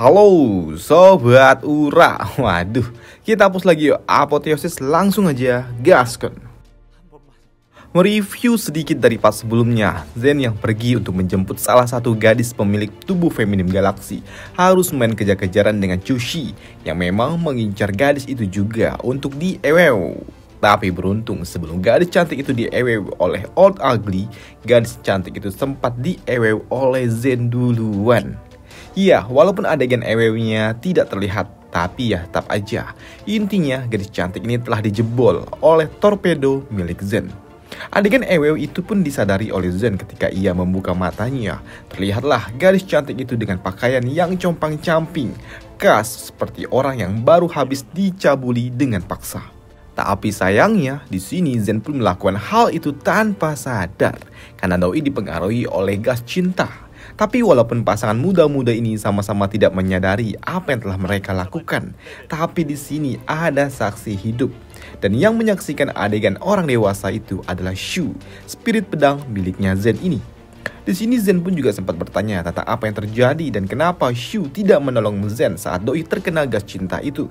Halo Sobat Ura. Waduh, kita hapus lagi yuk. Apoteosis langsung aja gaskon. Mereview sedikit dari part sebelumnya. Zen yang pergi untuk menjemput salah satu gadis pemilik tubuh feminim galaksi harus main kejar-kejaran dengan Chushi yang memang mengincar gadis itu juga untuk diewew. Tapi beruntung sebelum gadis cantik itu diewew oleh Old Ugly, gadis cantik itu sempat diewew oleh Zen duluan. Ya, walaupun adegan ewewnya tidak terlihat, tapi ya tetap aja. Intinya gadis cantik ini telah dijebol oleh torpedo milik Zen. Adegan ewew itu pun disadari oleh Zen ketika ia membuka matanya. Terlihatlah gadis cantik itu dengan pakaian yang compang-camping, khas seperti orang yang baru habis dicabuli dengan paksa. Tapi sayangnya, di sini Zen pun melakukan hal itu tanpa sadar karena doi dipengaruhi oleh gas cinta. Tapi walaupun pasangan muda-muda ini sama-sama tidak menyadari apa yang telah mereka lakukan, tapi di sini ada saksi hidup. Dan yang menyaksikan adegan orang dewasa itu adalah Shu, spirit pedang miliknya Zen ini. Di sini Zen pun juga sempat bertanya tentang apa yang terjadi dan kenapa Shu tidak menolong Zen saat doi terkena gas cinta itu.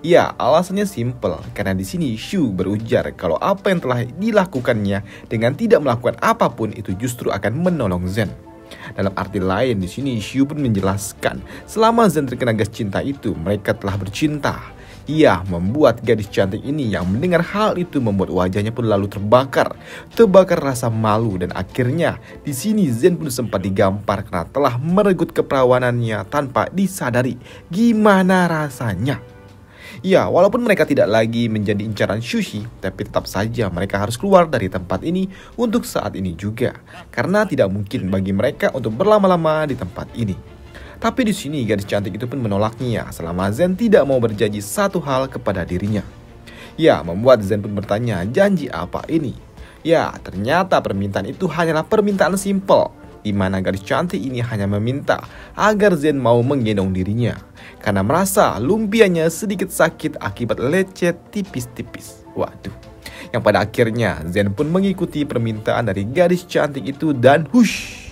Ya, alasannya simple, karena di sini Shu berujar kalau apa yang telah dilakukannya dengan tidak melakukan apapun itu justru akan menolong Zen. Dalam arti lain, di sini Shu pun menjelaskan selama Zen terkena gas cinta itu, mereka telah bercinta. Ia membuat gadis cantik ini yang mendengar hal itu membuat wajahnya pun lalu terbakar rasa malu, dan akhirnya di sini Zen pun sempat digampar karena telah merenggut keperawanannya tanpa disadari gimana rasanya. Ya, walaupun mereka tidak lagi menjadi incaran Chushi, tapi tetap saja mereka harus keluar dari tempat ini untuk saat ini juga, karena tidak mungkin bagi mereka untuk berlama-lama di tempat ini. Tapi di sini gadis cantik itu pun menolaknya selama Zen tidak mau berjanji satu hal kepada dirinya. Ya, membuat Zen pun bertanya, janji apa ini? Ya, ternyata permintaan itu hanyalah permintaan simpel, di mana gadis cantik ini hanya meminta agar Zen mau menggendong dirinya karena merasa lumpianya sedikit sakit akibat lecet tipis-tipis. Waduh. Yang pada akhirnya Zen pun mengikuti permintaan dari gadis cantik itu dan hush,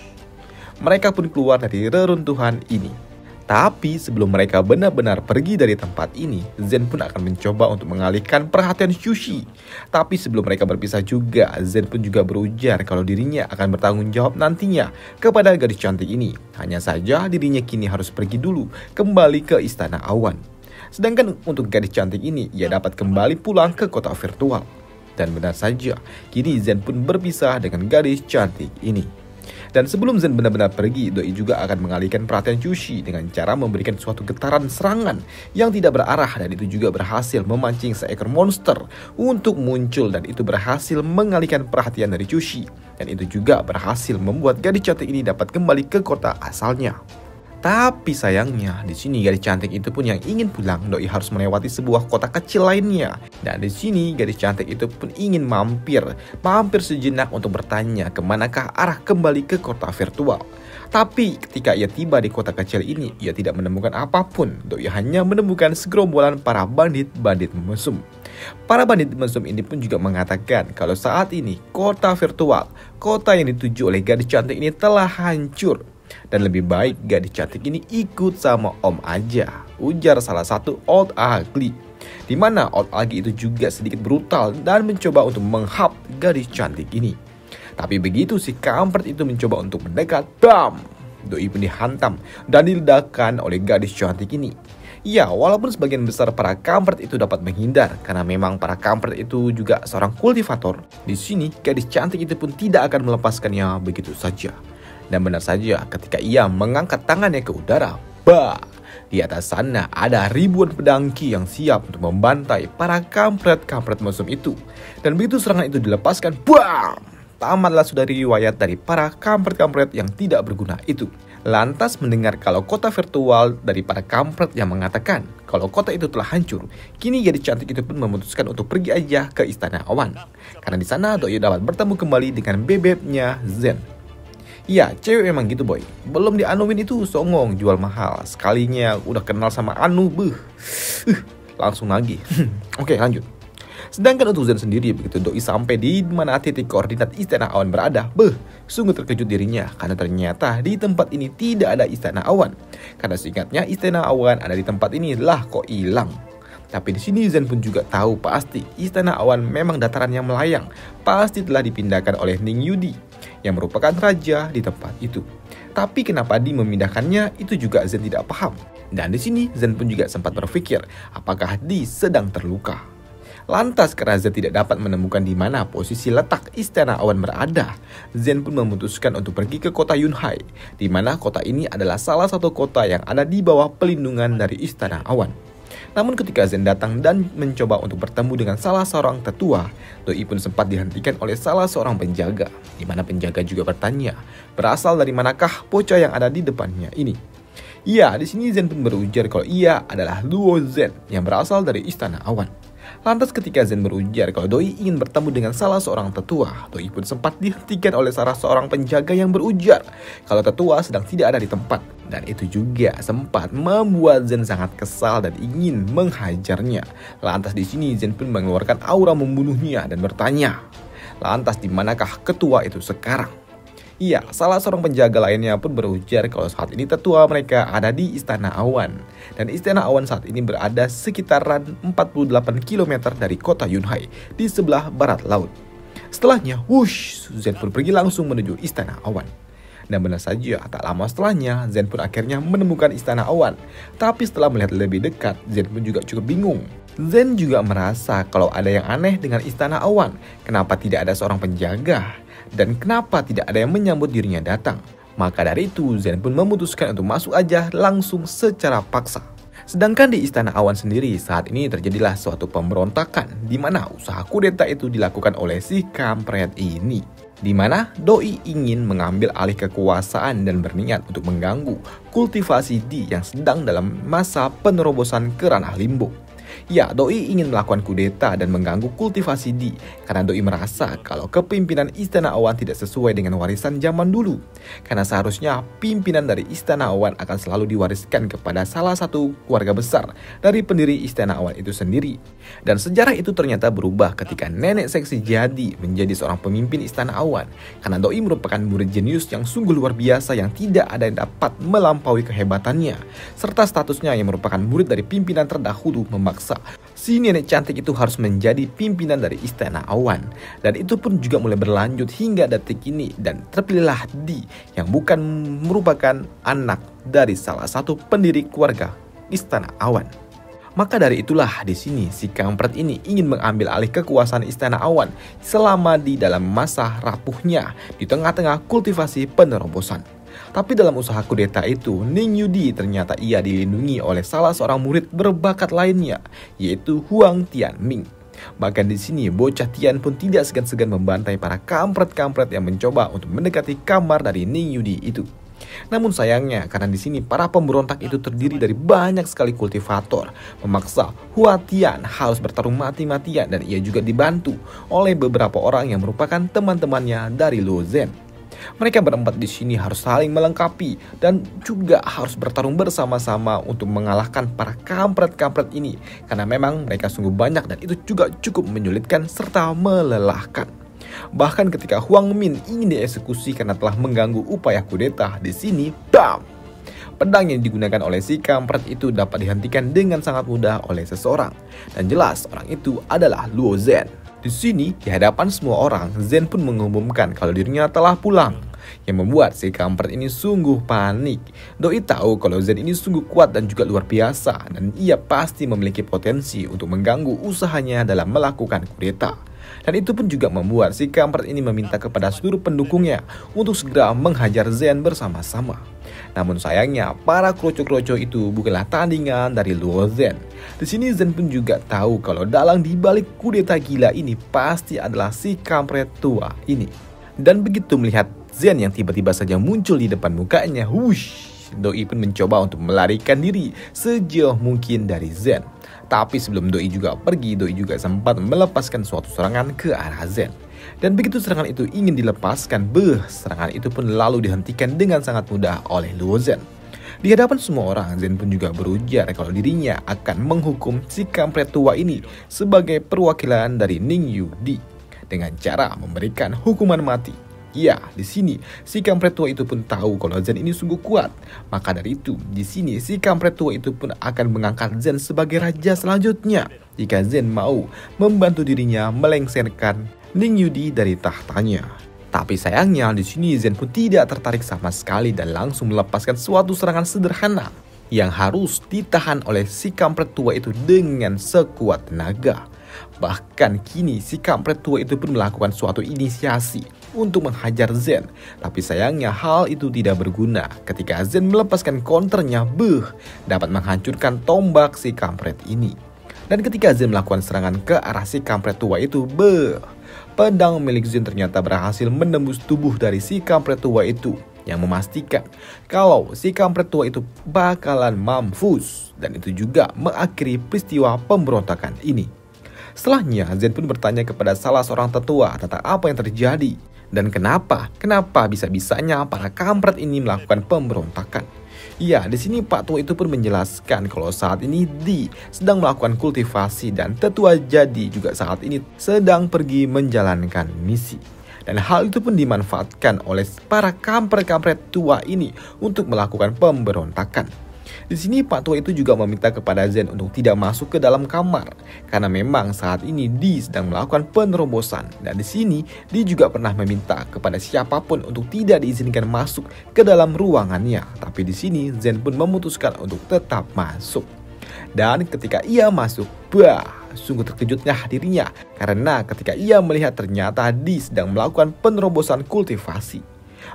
mereka pun keluar dari reruntuhan ini. Tapi sebelum mereka benar-benar pergi dari tempat ini, Zen pun akan mencoba untuk mengalihkan perhatian Chushi. Tapi sebelum mereka berpisah juga, Zen pun juga berujar kalau dirinya akan bertanggung jawab nantinya kepada gadis cantik ini. Hanya saja dirinya kini harus pergi dulu kembali ke Istana Awan. Sedangkan untuk gadis cantik ini, ia dapat kembali pulang ke kota virtual. Dan benar saja, kini Zen pun berpisah dengan gadis cantik ini. Dan sebelum Zen benar-benar pergi, doi juga akan mengalihkan perhatian Chushi dengan cara memberikan suatu getaran serangan yang tidak berarah, dan itu juga berhasil memancing seekor monster untuk muncul, dan itu berhasil mengalihkan perhatian dari Chushi. Dan itu juga berhasil membuat gadis cantik ini dapat kembali ke kota asalnya. Tapi sayangnya, di sini gadis cantik itu pun yang ingin pulang, doi harus melewati sebuah kota kecil lainnya. Dan di sini gadis cantik itu pun ingin mampir sejenak untuk bertanya kemanakah arah kembali ke kota virtual. Tapi ketika ia tiba di kota kecil ini, ia tidak menemukan apapun. Doi hanya menemukan segerombolan para bandit mesum. Para bandit mesum ini pun juga mengatakan kalau saat ini kota virtual, kota yang dituju oleh gadis cantik ini telah hancur. Dan lebih baik gadis cantik ini ikut sama Om aja, ujar salah satu Old Ugly. Dimana Old Ugly itu juga sedikit brutal dan mencoba untuk menghap gadis cantik ini. Tapi begitu si kampret itu mencoba untuk mendekat, bam! Doi pun dihantam dan diledakkan oleh gadis cantik ini. Ya, walaupun sebagian besar para kampret itu dapat menghindar karena memang para kampret itu juga seorang kultivator, di sini gadis cantik itu pun tidak akan melepaskannya begitu saja. Dan benar saja ketika ia mengangkat tangannya ke udara, di atas sana ada ribuan pedangki yang siap untuk membantai para kampret-kampret mesum itu. Dan begitu serangan itu dilepaskan, tamatlah sudah riwayat dari para kampret-kampret yang tidak berguna itu. Lantas mendengar kalau kota virtual dari para kampret yang mengatakan kalau kota itu telah hancur, kini gadis cantik itu pun memutuskan untuk pergi aja ke Istana Awan. Karena di sana doi dapat bertemu kembali dengan bebeknya Zen. Ya, cewek memang gitu boy. Belum dianuin itu songong, jual mahal. Sekalinya udah kenal sama Anu, langsung lagi. Oke, lanjut. Sedangkan untuk Zen sendiri, begitu Doi sampai di mana titik koordinat Istana Awan berada, sungguh terkejut dirinya karena ternyata di tempat ini tidak ada Istana Awan. Karena seingatnya Istana Awan ada di tempat ini, lah kok hilang. Tapi di sini Zen pun juga tahu pasti Istana Awan memang dataran yang melayang, pasti telah dipindahkan oleh Ning Yudi yang merupakan raja di tempat itu. Tapi kenapa Di memindahkannya, itu juga Zen tidak paham. Dan di sini Zen pun juga sempat berpikir apakah Di sedang terluka. Lantas karena Zen tidak dapat menemukan di mana posisi letak Istana Awan berada, Zen pun memutuskan untuk pergi ke kota Yunhai, di mana kota ini adalah salah satu kota yang ada di bawah pelindungan dari Istana Awan. Namun ketika Zen datang dan mencoba untuk bertemu dengan salah seorang tetua, Doi pun sempat dihentikan oleh salah seorang penjaga, di mana penjaga juga bertanya, berasal dari manakah bocah yang ada di depannya ini? Iya, di sini Zen pun berujar kalau ia adalah Luo Zen yang berasal dari Istana Awan. Lantas ketika Zen berujar kalau Doi ingin bertemu dengan salah seorang tetua, Doi pun sempat dihentikan oleh salah seorang penjaga yang berujar kalau tetua sedang tidak ada di tempat. Dan itu juga sempat membuat Zen sangat kesal dan ingin menghajarnya. Lantas di sini Zen pun mengeluarkan aura membunuhnya dan bertanya, lantas di manakah ketua itu sekarang? Iya, salah seorang penjaga lainnya pun berujar kalau saat ini tetua mereka ada di Istana Awan. Dan Istana Awan saat ini berada sekitaran 48 km dari kota Yunhai di sebelah barat laut. Setelahnya, Zen pun pergi langsung menuju Istana Awan. Dan benar saja, tak lama setelahnya, Zen pun akhirnya menemukan Istana Awan. Tapi setelah melihat lebih dekat, Zen pun juga cukup bingung. Zen juga merasa kalau ada yang aneh dengan Istana Awan. Kenapa tidak ada seorang penjaga? Dan kenapa tidak ada yang menyambut dirinya datang? Maka dari itu Zen pun memutuskan untuk masuk aja langsung secara paksa. Sedangkan di Istana Awan sendiri saat ini terjadilah suatu pemberontakan di mana usaha kudeta itu dilakukan oleh si kampret ini. Di mana Doi ingin mengambil alih kekuasaan dan berniat untuk mengganggu kultivasi Di yang sedang dalam masa penerobosan ke ranah limbo. Ya, Doi ingin melakukan kudeta dan mengganggu kultivasi Di karena Doi merasa kalau kepimpinan Istana Awan tidak sesuai dengan warisan zaman dulu. Karena seharusnya pimpinan dari Istana Awan akan selalu diwariskan kepada salah satu keluarga besar dari pendiri Istana Awan itu sendiri. Dan sejarah itu ternyata berubah ketika nenek seksi Jadi menjadi seorang pemimpin Istana Awan. Karena Doi merupakan murid jenius yang sungguh luar biasa yang tidak ada yang dapat melampaui kehebatannya. Serta statusnya yang merupakan murid dari pimpinan terdahulu memaksa si nenek cantik itu harus menjadi pimpinan dari Istana Awan. Dan itu pun juga mulai berlanjut hingga detik ini. Dan terpilihlah Di yang bukan merupakan anak dari salah satu pendiri keluarga Istana Awan. Maka dari itulah di sini si kampret ini ingin mengambil alih kekuasaan Istana Awan selama di dalam masa rapuhnya di tengah-tengah kultivasi penerobosan. Tapi dalam usaha kudeta itu, Ning Yudi ternyata ia dilindungi oleh salah seorang murid berbakat lainnya, yaitu Huang Tianming. Bahkan di sini bocah Tian pun tidak segan-segan membantai para kampret-kampret yang mencoba untuk mendekati kamar dari Ning Yudi itu. Namun sayangnya karena di sini para pemberontak itu terdiri dari banyak sekali kultivator, memaksa Hua Tian harus bertarung mati-matian dan ia juga dibantu oleh beberapa orang yang merupakan teman-temannya dari Luo Zen. Mereka berempat di sini harus saling melengkapi dan juga harus bertarung bersama-sama untuk mengalahkan para kampret-kampret ini karena memang mereka sungguh banyak dan itu juga cukup menyulitkan serta melelahkan. Bahkan ketika Huang Min ingin dieksekusi karena telah mengganggu upaya kudeta, di sini bam! Pedang yang digunakan oleh si kampret itu dapat dihentikan dengan sangat mudah oleh seseorang. Dan jelas orang itu adalah Luo Zen. Di sini, di hadapan semua orang, Zen pun mengumumkan kalau dirinya telah pulang. Yang membuat si kampret ini sungguh panik. Doi tahu kalau Zen ini sungguh kuat dan juga luar biasa. Dan ia pasti memiliki potensi untuk mengganggu usahanya dalam melakukan kudeta. Dan itu pun juga membuat si kampret ini meminta kepada seluruh pendukungnya untuk segera menghajar Zen bersama-sama. Namun sayangnya para kroco-kroco itu bukanlah tandingan dari Luo Zen. Di sini Zen pun juga tahu kalau dalang di balik kudeta gila ini pasti adalah si kampret tua ini. Dan begitu melihat Zen yang tiba-tiba saja muncul di depan mukanya, Doi pun mencoba untuk melarikan diri sejauh mungkin dari Zen. Tapi sebelum Doi juga pergi, Doi juga sempat melepaskan suatu serangan ke arah Zen. Dan begitu serangan itu ingin dilepaskan, serangan itu pun lalu dihentikan dengan sangat mudah oleh Luo Zen. Di hadapan semua orang, Zen pun juga berujar kalau dirinya akan menghukum si kampret tua ini sebagai perwakilan dari Ning Yudi dengan cara memberikan hukuman mati. Ya, di sini si kampret tua itu pun tahu kalau Zen ini sungguh kuat. Maka dari itu, di sini si kampret tua itu pun akan mengangkat Zen sebagai raja selanjutnya jika Zen mau membantu dirinya melengsarkan Ning Yudi dari tahtanya. Tapi sayangnya di sini Zen pun tidak tertarik sama sekali dan langsung melepaskan suatu serangan sederhana yang harus ditahan oleh si kampret tua itu dengan sekuat tenaga. Bahkan kini si kampret tua itu pun melakukan suatu inisiasi untuk menghajar Zen. Tapi sayangnya hal itu tidak berguna ketika Zen melepaskan counternya dapat menghancurkan tombak si kampret ini. Dan ketika Zen melakukan serangan ke arah si kampret tua itu, pedang milik Zen ternyata berhasil menembus tubuh dari si kampret tua itu, yang memastikan kalau si kampret tua itu bakalan mampus. Dan itu juga mengakhiri peristiwa pemberontakan ini. Setelahnya, Zen pun bertanya kepada salah seorang tetua tentang apa yang terjadi dan kenapa bisa-bisanya para kampret ini melakukan pemberontakan. Ya, di sini Pak Tua itu pun menjelaskan kalau saat ini Di sedang melakukan kultivasi dan tetua jadi juga saat ini sedang pergi menjalankan misi. Dan hal itu pun dimanfaatkan oleh para kampret-kampret tua ini untuk melakukan pemberontakan. Di sini Pak Tua itu juga meminta kepada Zen untuk tidak masuk ke dalam kamar karena memang saat ini Di sedang melakukan penerobosan. Dan di sini Di juga pernah meminta kepada siapapun untuk tidak diizinkan masuk ke dalam ruangannya. Tapi di sini Zen pun memutuskan untuk tetap masuk. Dan ketika ia masuk, sungguh terkejutnya dirinya karena ketika ia melihat ternyata Di sedang melakukan penerobosan kultivasi.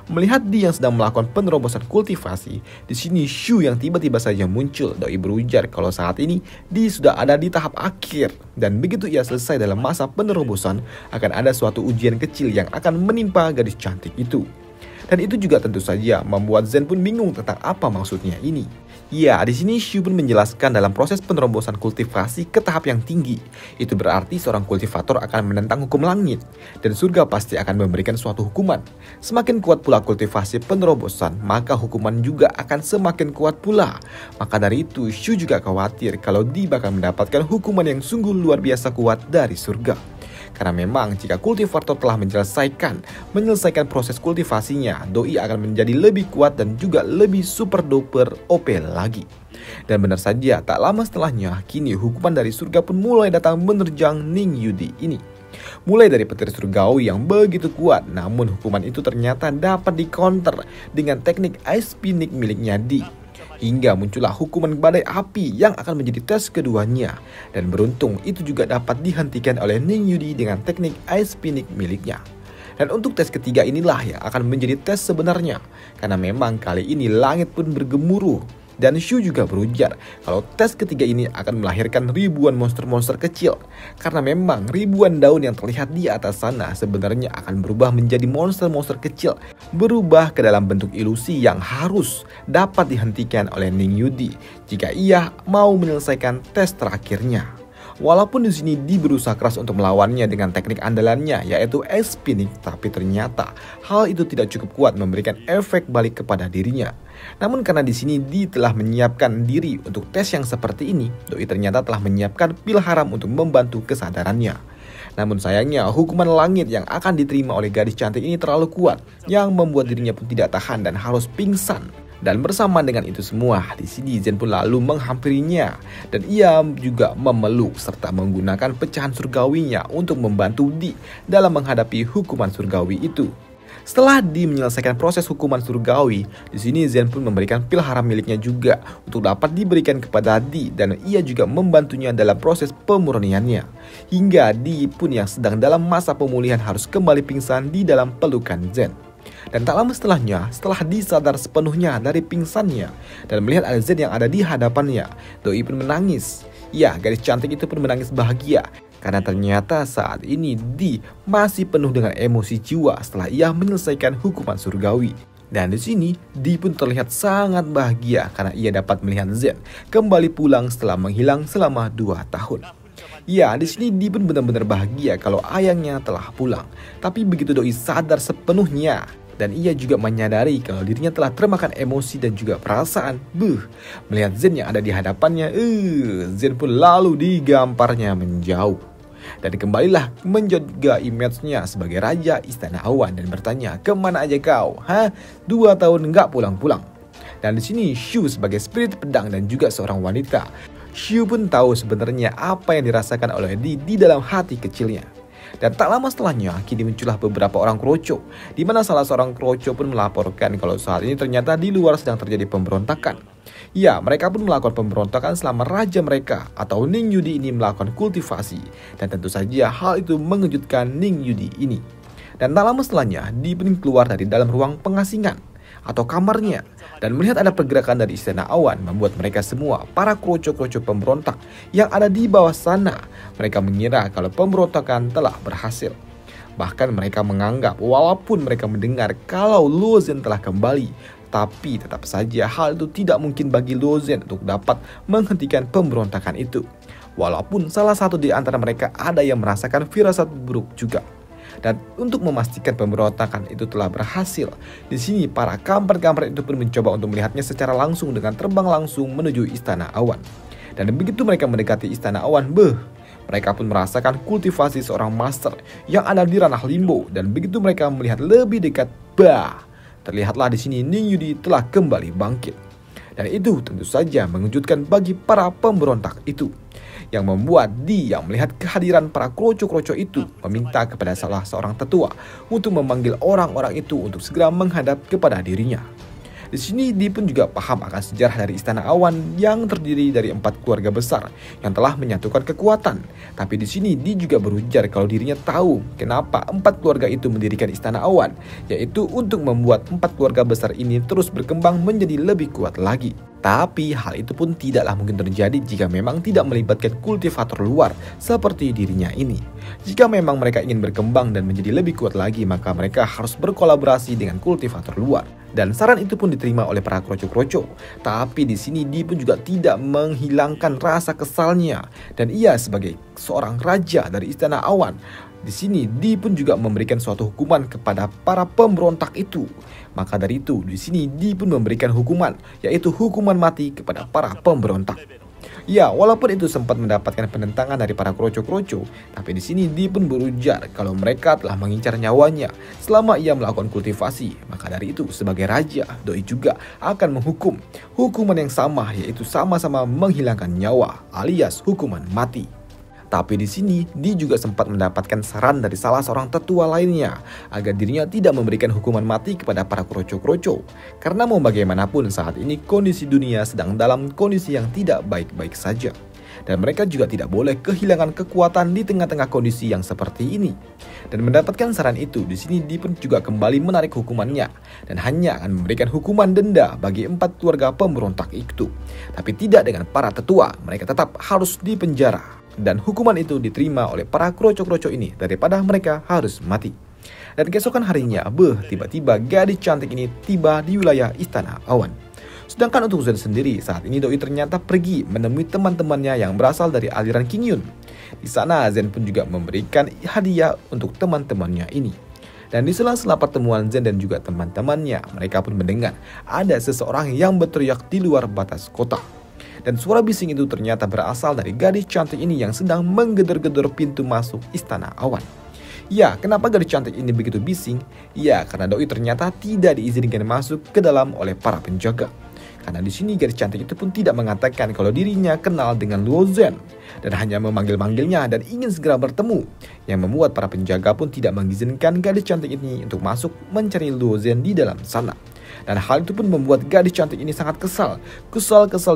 Melihat Di yang sedang melakukan penerobosan kultivasi, di sini Shu yang tiba-tiba saja muncul. Doi berujar kalau saat ini Di sudah ada di tahap akhir dan begitu ia selesai dalam masa penerobosan akan ada suatu ujian kecil yang akan menimpa gadis cantik itu. Dan itu juga tentu saja membuat Zen pun bingung tentang apa maksudnya ini. Ya, di sini Shu pun menjelaskan dalam proses penerobosan kultivasi ke tahap yang tinggi. Itu berarti seorang kultivator akan menentang hukum langit dan surga pasti akan memberikan suatu hukuman. Semakin kuat pula kultivasi penerobosan, maka hukuman juga akan semakin kuat pula. Maka dari itu, Shu juga khawatir kalau Di bakal mendapatkan hukuman yang sungguh luar biasa kuat dari surga. Karena memang jika kultivator telah menyelesaikan proses kultivasinya, doi akan menjadi lebih kuat dan juga lebih super duper OP lagi. Dan benar saja, tak lama setelahnya, kini hukuman dari surga pun mulai datang menerjang Ning Yudi ini. Mulai dari petir surgawi yang begitu kuat, namun hukuman itu ternyata dapat di-counter dengan teknik ice spinning miliknya Di. Hingga muncullah hukuman badai api yang akan menjadi tes keduanya. Dan beruntung itu juga dapat dihentikan oleh Ning Yudi dengan teknik ice spinning miliknya. Dan untuk tes ketiga inilah yang akan menjadi tes sebenarnya. Karena memang kali ini langit pun bergemuruh. Dan Shu juga berujar kalau tes ketiga ini akan melahirkan ribuan monster-monster kecil. Karena memang ribuan daun yang terlihat di atas sana sebenarnya akan berubah menjadi monster-monster kecil. Berubah ke dalam bentuk ilusi yang harus dapat dihentikan oleh Ning Yudi jika ia mau menyelesaikan tes terakhirnya. Walaupun di sini Di berusaha keras untuk melawannya dengan teknik andalannya yaitu ice spinning, tapi ternyata hal itu tidak cukup kuat memberikan efek balik kepada dirinya. Namun karena di sini Di telah menyiapkan diri untuk tes yang seperti ini, doi ternyata telah menyiapkan pil haram untuk membantu kesadarannya. Namun sayangnya hukuman langit yang akan diterima oleh gadis cantik ini terlalu kuat yang membuat dirinya pun tidak tahan dan harus pingsan. Dan bersama dengan itu semua, di sini Zen pun lalu menghampirinya dan ia juga memeluk serta menggunakan pecahan surgawinya untuk membantu Di dalam menghadapi hukuman surgawi itu. Setelah Di menyelesaikan proses hukuman surgawi, di sini Zen pun memberikan pil haram miliknya juga untuk dapat diberikan kepada Di dan ia juga membantunya dalam proses pemurniannya. Hingga Di pun yang sedang dalam masa pemulihan harus kembali pingsan di dalam pelukan Zen. Dan tak lama setelahnya, setelah Di sadar sepenuhnya dari pingsannya dan melihat ada Zen yang ada di hadapannya, doi pun menangis. Ya, gadis cantik itu pun menangis bahagia karena ternyata saat ini Di masih penuh dengan emosi jiwa setelah ia menyelesaikan hukuman surgawi. Dan di sini Di pun terlihat sangat bahagia karena ia dapat melihat Zen kembali pulang setelah menghilang selama 2 tahun. Ya, di sini Di pun benar-benar bahagia kalau ayahnya telah pulang. Tapi begitu doi sadar sepenuhnya Dan ia juga menyadari kalau dirinya telah termakan emosi dan juga perasaan. Melihat Zen yang ada di hadapannya, Zen pun lalu digamparnya menjauh. Dan kembalilah menjaga image-nya sebagai Raja Istana Awan dan bertanya, "Kemana aja kau? 2 tahun nggak pulang-pulang?" Dan di sini Shu sebagai spirit pedang dan juga seorang wanita, Shu pun tahu sebenarnya apa yang dirasakan oleh di dalam hati kecilnya. Dan tak lama setelahnya, kini muncullah beberapa orang kroco, di mana salah seorang kroco pun melaporkan kalau saat ini ternyata di luar sedang terjadi pemberontakan. Ya, mereka pun melakukan pemberontakan selama raja mereka atau Ning Yudi ini melakukan kultivasi. Dan tentu saja hal itu mengejutkan Ning Yudi ini. Dan tak lama setelahnya, Di pun keluar dari dalam ruang pengasingan atau kamarnya dan melihat ada pergerakan dari Istana Awan, membuat mereka semua, para kroco-kroco pemberontak yang ada di bawah sana, mereka mengira kalau pemberontakan telah berhasil. Bahkan mereka menganggap walaupun mereka mendengar kalau Luo Zhen telah kembali, tapi tetap saja hal itu tidak mungkin bagi Luo Zhen untuk dapat menghentikan pemberontakan itu. Walaupun salah satu di antara mereka ada yang merasakan firasat buruk juga. Dan untuk memastikan pemberontakan itu telah berhasil, di sini para kampret-kampret itu pun mencoba untuk melihatnya secara langsung dengan terbang langsung menuju Istana Awan. Dan begitu mereka mendekati Istana Awan, mereka pun merasakan kultivasi seorang master yang ada di ranah limbo. Dan begitu mereka melihat lebih dekat, terlihatlah di sini Ning Yudi telah kembali bangkit. Dan itu tentu saja mengejutkan bagi para pemberontak itu, yang membuat dia melihat kehadiran para kroco-kroco itu meminta kepada salah seorang tetua untuk memanggil orang-orang itu untuk segera menghadap kepada dirinya. Di sini Di pun juga paham akan sejarah dari Istana Awan yang terdiri dari 4 keluarga besar yang telah menyatukan kekuatan. Tapi di sini Di juga berujar kalau dirinya tahu kenapa 4 keluarga itu mendirikan Istana Awan, yaitu untuk membuat 4 keluarga besar ini terus berkembang menjadi lebih kuat lagi. Tapi hal itu pun tidaklah mungkin terjadi jika memang tidak melibatkan kultivator luar seperti dirinya ini. Jika memang mereka ingin berkembang dan menjadi lebih kuat lagi, maka mereka harus berkolaborasi dengan kultivator luar. Dan saran itu pun diterima oleh para kroco-kroco. Tapi di sini Di pun juga tidak menghilangkan rasa kesalnya. Dan ia sebagai seorang raja dari Istana Awan, di sini Di pun juga memberikan suatu hukuman kepada para pemberontak itu. Maka dari itu di sini Di pun memberikan hukuman, yaitu hukuman mati kepada para pemberontak. Ya, walaupun itu sempat mendapatkan penentangan dari para kroco-kroco, tapi di sini Di pun berujar kalau mereka telah mengincar nyawanya selama ia melakukan kultivasi. Maka dari itu sebagai raja, Doi juga akan menghukum hukuman yang sama, yaitu sama-sama menghilangkan nyawa alias hukuman mati. Tapi di sini Di juga sempat mendapatkan saran dari salah seorang tetua lainnya agar dirinya tidak memberikan hukuman mati kepada para kroco-kroco. Karena mau bagaimanapun saat ini kondisi dunia sedang dalam kondisi yang tidak baik-baik saja. Dan mereka juga tidak boleh kehilangan kekuatan di tengah-tengah kondisi yang seperti ini. Dan mendapatkan saran itu, di sini Di pun juga kembali menarik hukumannya dan hanya akan memberikan hukuman denda bagi 4 keluarga pemberontak itu. Tapi tidak dengan para tetua, mereka tetap harus dipenjara. Dan hukuman itu diterima oleh para kroco-kroco ini daripada mereka harus mati. Dan keesokan harinya, tiba-tiba gadis cantik ini tiba di wilayah Istana Awan. Sedangkan untuk Zen sendiri, saat ini Doi ternyata pergi menemui teman-temannya yang berasal dari aliran Qingyun. Di sana Zen pun juga memberikan hadiah untuk teman-temannya ini. Dan di sela-sela pertemuan Zen dan juga teman-temannya, mereka pun mendengar ada seseorang yang berteriak di luar batas kota. Dan suara bising itu ternyata berasal dari gadis cantik ini yang sedang menggedor-gedor pintu masuk Istana Awan. Ya, kenapa gadis cantik ini begitu bising? Ya, karena Doi ternyata tidak diizinkan masuk ke dalam oleh para penjaga. Karena di sini gadis cantik itu pun tidak mengatakan kalau dirinya kenal dengan Luo Zhen dan hanya memanggil-manggilnya dan ingin segera bertemu, yang membuat para penjaga pun tidak mengizinkan gadis cantik ini untuk masuk mencari Luo Zhen di dalam sana. Dan hal itu pun membuat gadis cantik ini sangat kesal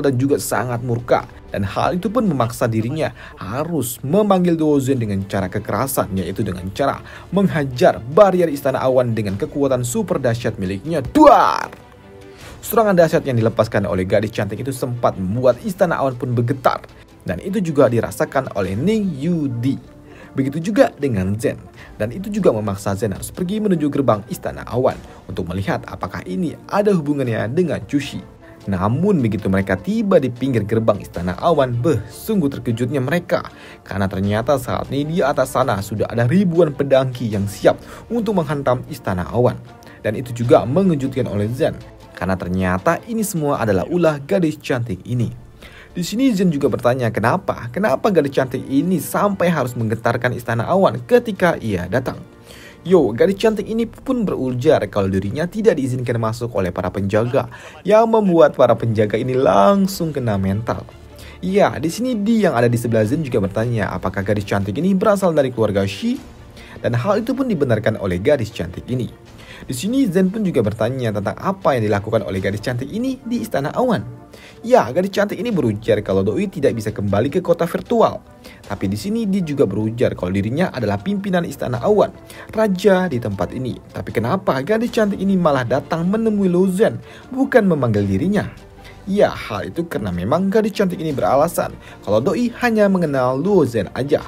dan juga sangat murka. Dan hal itu pun memaksa dirinya harus memanggil Luo Zhen dengan cara kekerasan, yaitu dengan cara menghajar barrier Istana Awan dengan kekuatan super dahsyat miliknya. Duar! Serangan dahsyat yang dilepaskan oleh gadis cantik itu sempat membuat Istana Awan pun bergetar. Dan itu juga dirasakan oleh Ning Yudi. Begitu juga dengan Zen. Dan itu juga memaksa Zen harus pergi menuju gerbang Istana Awan untuk melihat apakah ini ada hubungannya dengan Chushi. Namun begitu mereka tiba di pinggir gerbang Istana Awan, sungguh terkejutnya mereka. Karena ternyata saat ini di atas sana sudah ada ribuan pedangki yang siap untuk menghantam Istana Awan. Dan itu juga mengejutkan oleh Zen, karena ternyata ini semua adalah ulah gadis cantik ini. Di sini Zen juga bertanya kenapa gadis cantik ini sampai harus menggetarkan istana awan ketika ia datang. Gadis cantik ini pun berujar kalau dirinya tidak diizinkan masuk oleh para penjaga, yang membuat para penjaga ini langsung kena mental. Di sini Di yang ada di sebelah Zen juga bertanya apakah gadis cantik ini berasal dari keluarga Shi, dan hal itu pun dibenarkan oleh gadis cantik ini. Di sini Zen pun juga bertanya tentang apa yang dilakukan oleh gadis cantik ini di Istana Awan. Gadis cantik ini berujar kalau Doi tidak bisa kembali ke kota virtual. Tapi di sini dia juga berujar kalau dirinya adalah pimpinan Istana Awan, raja di tempat ini. Tapi kenapa gadis cantik ini malah datang menemui Luo Zhen, bukan memanggil dirinya? Hal itu karena memang gadis cantik ini beralasan kalau Doi hanya mengenal Luo Zhen aja.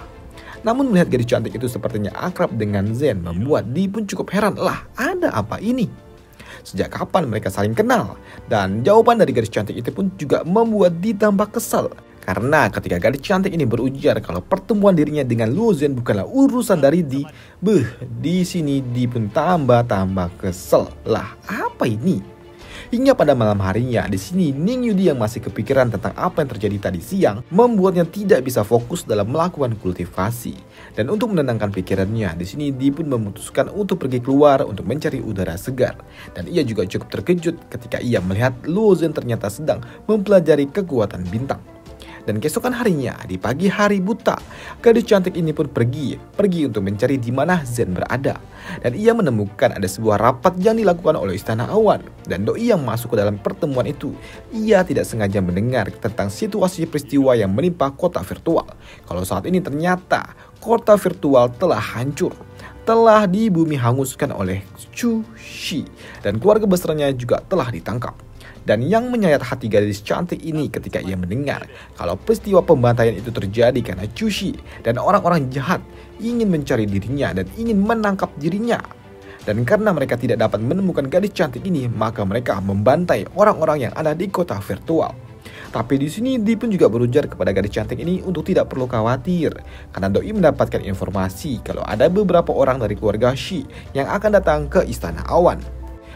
Namun melihat gadis cantik itu sepertinya akrab dengan Zen membuat Di pun cukup heran, ada apa ini? Sejak kapan mereka saling kenal? Dan jawaban dari gadis cantik itu pun juga membuat Di tambah kesal. Karena ketika gadis cantik ini berujar kalau pertemuan dirinya dengan Luo Zhen bukanlah urusan dari Di, di sini Di pun tambah kesel. Apa ini? Hingga pada malam harinya, di sini Ning Yudi yang masih kepikiran tentang apa yang terjadi tadi siang membuatnya tidak bisa fokus dalam melakukan kultivasi. Dan untuk menenangkan pikirannya, di sini Di pun memutuskan untuk pergi keluar untuk mencari udara segar. Dan ia juga cukup terkejut ketika ia melihat Luo Zhen ternyata sedang mempelajari kekuatan bintang. Dan keesokan harinya, di pagi hari buta, gadis cantik ini pun pergi untuk mencari di mana Zen berada. Dan ia menemukan ada sebuah rapat yang dilakukan oleh Istana Awan. Dan Doi yang masuk ke dalam pertemuan itu, ia tidak sengaja mendengar tentang situasi peristiwa yang menimpa kota virtual. Kalau saat ini ternyata kota virtual telah hancur, telah dibumi hanguskan oleh Chu Shi, dan keluarga besarnya juga telah ditangkap. Dan yang menyayat hati gadis cantik ini ketika ia mendengar kalau peristiwa pembantaian itu terjadi karena Chu Shi dan orang-orang jahat ingin mencari dirinya dan ingin menangkap dirinya. Dan karena mereka tidak dapat menemukan gadis cantik ini, maka mereka membantai orang-orang yang ada di kota virtual. Tapi di sini Di pun juga berujar kepada gadis cantik ini untuk tidak perlu khawatir, karena Doi mendapatkan informasi kalau ada beberapa orang dari keluarga Shi yang akan datang ke Istana Awan.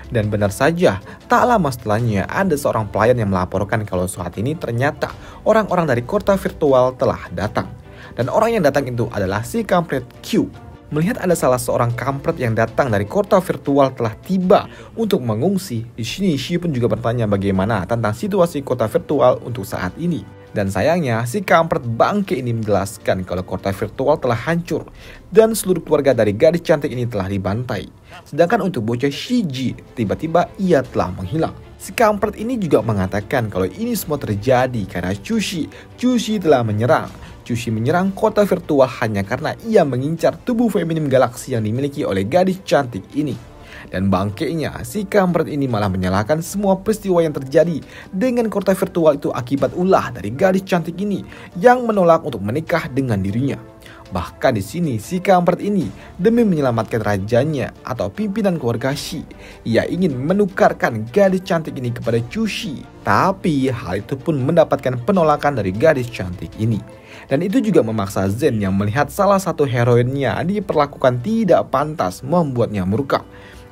Dan benar saja, tak lama setelahnya ada seorang pelayan yang melaporkan kalau saat ini ternyata orang-orang dari kota virtual telah datang. Dan orang yang datang itu adalah si kampret Q. Melihat ada salah seorang kampret yang datang dari kota virtual telah tiba untuk mengungsi, di sini Shi pun juga bertanya bagaimana tentang situasi kota virtual untuk saat ini. Dan sayangnya, si kampret bangke ini menjelaskan kalau kota virtual telah hancur dan seluruh keluarga dari gadis cantik ini telah dibantai. Sedangkan untuk bocah Shiji, tiba-tiba ia telah menghilang. Si kampret ini juga mengatakan kalau ini semua terjadi karena Chu Shi telah menyerang. Chu Shi menyerang kota virtual hanya karena ia mengincar tubuh feminim galaksi yang dimiliki oleh gadis cantik ini. Dan bangkainya, si kampret ini malah menyalahkan semua peristiwa yang terjadi dengan kota virtual itu akibat ulah dari gadis cantik ini yang menolak untuk menikah dengan dirinya. Bahkan di sini si kampret ini demi menyelamatkan rajanya atau pimpinan keluarga Shi, ia ingin menukarkan gadis cantik ini kepada Chu Shi. Tapi hal itu pun mendapatkan penolakan dari gadis cantik ini. Dan itu juga memaksa Zen yang melihat salah satu heroinnya diperlakukan tidak pantas membuatnya murka.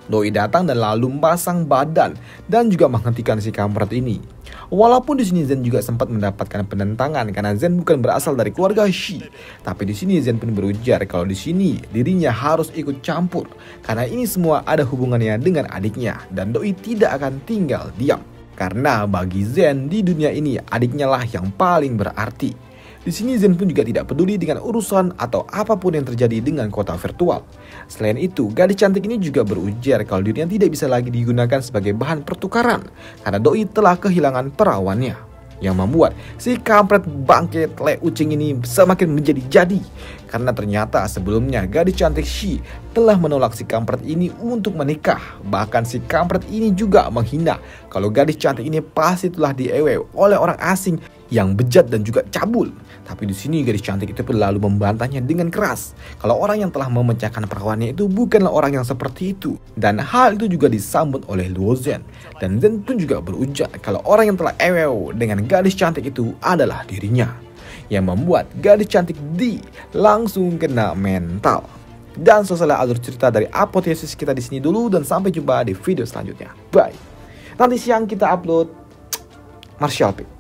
Doi datang dan lalu memasang badan dan juga menghentikan si kampret ini. Walaupun di sini Zen juga sempat mendapatkan penentangan karena Zen bukan berasal dari keluarga Shi, tapi di sini Zen pun berujar kalau di sini dirinya harus ikut campur karena ini semua ada hubungannya dengan adiknya dan Doi tidak akan tinggal diam. Karena bagi Zen di dunia ini adiknya lah yang paling berarti. Di sini Zen pun juga tidak peduli dengan urusan atau apapun yang terjadi dengan kota virtual. Selain itu, gadis cantik ini juga berujar kalau dirinya tidak bisa lagi digunakan sebagai bahan pertukaran karena Doi telah kehilangan perawannya. Yang membuat si kampret bangkit Le Ucing ini semakin menjadi-jadi. Karena ternyata sebelumnya gadis cantik Shi telah menolak si kampret ini untuk menikah. Bahkan si kampret ini juga menghina kalau gadis cantik ini pasti telah diewe oleh orang asing yang bejat dan juga cabul. Tapi di sini gadis cantik itu pun lalu membantahnya dengan keras kalau orang yang telah memecahkan perawannya itu bukanlah orang yang seperti itu. Dan hal itu juga disambut oleh Luo Zhen. Dan Zen pun juga berujar kalau orang yang telah ewew dengan gadis cantik itu adalah dirinya. Yang membuat gadis cantik Di langsung kena mental. Dan selesai alur cerita dari apoteosis kita di sini dulu, dan sampai jumpa di video selanjutnya. Bye. Nanti siang kita upload Martial Pick.